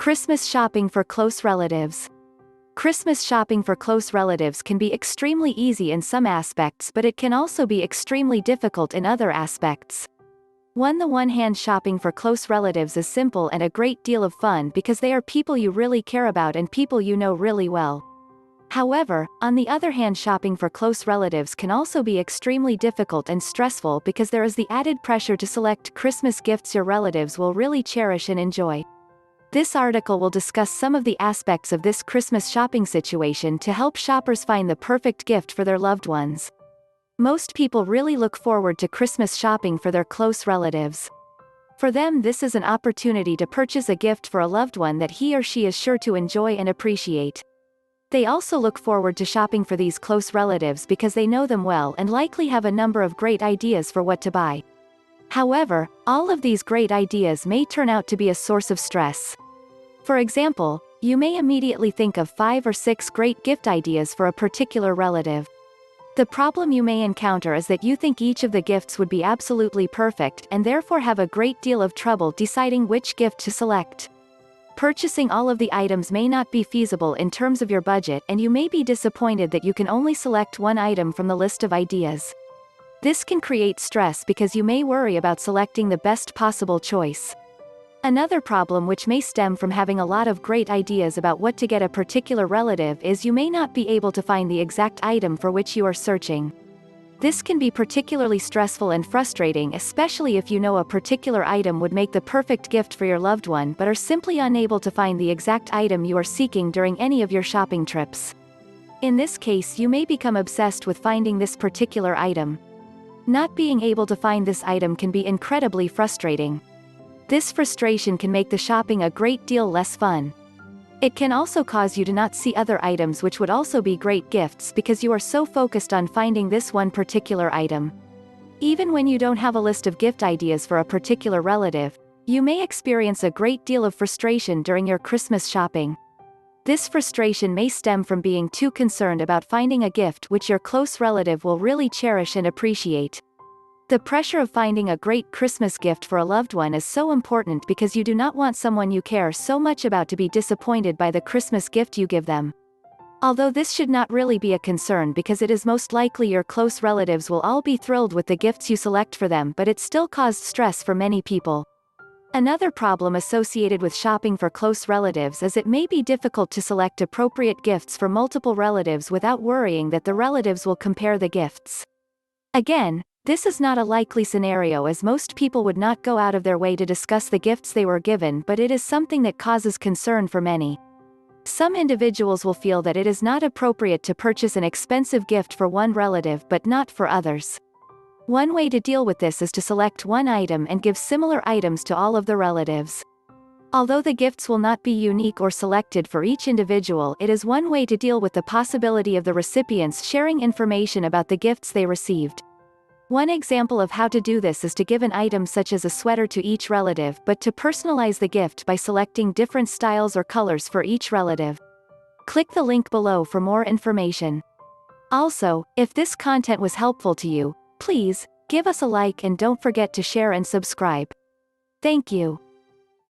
Christmas shopping for close relatives. Christmas shopping for close relatives can be extremely easy in some aspects, but it can also be extremely difficult in other aspects. On the one hand, shopping for close relatives is simple and a great deal of fun because they are people you really care about and people you know really well. However, on the other hand, shopping for close relatives can also be extremely difficult and stressful because there is the added pressure to select Christmas gifts your relatives will really cherish and enjoy. This article will discuss some of the aspects of this Christmas shopping situation to help shoppers find the perfect gift for their loved ones. Most people really look forward to Christmas shopping for their close relatives. For them, this is an opportunity to purchase a gift for a loved one that he or she is sure to enjoy and appreciate. They also look forward to shopping for these close relatives because they know them well and likely have a number of great ideas for what to buy. However, all of these great ideas may turn out to be a source of stress. For example, you may immediately think of 5 or 6 great gift ideas for a particular relative. The problem you may encounter is that you think each of the gifts would be absolutely perfect and therefore have a great deal of trouble deciding which gift to select. Purchasing all of the items may not be feasible in terms of your budget, and you may be disappointed that you can only select one item from the list of ideas. This can create stress because you may worry about selecting the best possible choice. Another problem which may stem from having a lot of great ideas about what to get a particular relative is you may not be able to find the exact item for which you are searching. This can be particularly stressful and frustrating, especially if you know a particular item would make the perfect gift for your loved one but are simply unable to find the exact item you are seeking during any of your shopping trips. In this case, you may become obsessed with finding this particular item. Not being able to find this item can be incredibly frustrating. This frustration can make the shopping a great deal less fun. It can also cause you to not see other items which would also be great gifts because you are so focused on finding this one particular item. Even when you don't have a list of gift ideas for a particular relative, you may experience a great deal of frustration during your Christmas shopping. This frustration may stem from being too concerned about finding a gift which your close relative will really cherish and appreciate. The pressure of finding a great Christmas gift for a loved one is so important because you do not want someone you care so much about to be disappointed by the Christmas gift you give them. Although this should not really be a concern because it is most likely your close relatives will all be thrilled with the gifts you select for them, but it still caused stress for many people. Another problem associated with shopping for close relatives is it may be difficult to select appropriate gifts for multiple relatives without worrying that the relatives will compare the gifts. Again, this is not a likely scenario as most people would not go out of their way to discuss the gifts they were given, but it is something that causes concern for many. Some individuals will feel that it is not appropriate to purchase an expensive gift for one relative but not for others. One way to deal with this is to select one item and give similar items to all of the relatives. Although the gifts will not be unique or selected for each individual, it is one way to deal with the possibility of the recipients sharing information about the gifts they received. One example of how to do this is to give an item such as a sweater to each relative, but to personalize the gift by selecting different styles or colors for each relative. Click the link below for more information. Also, if this content was helpful to you, please give us a like and don't forget to share and subscribe. Thank you.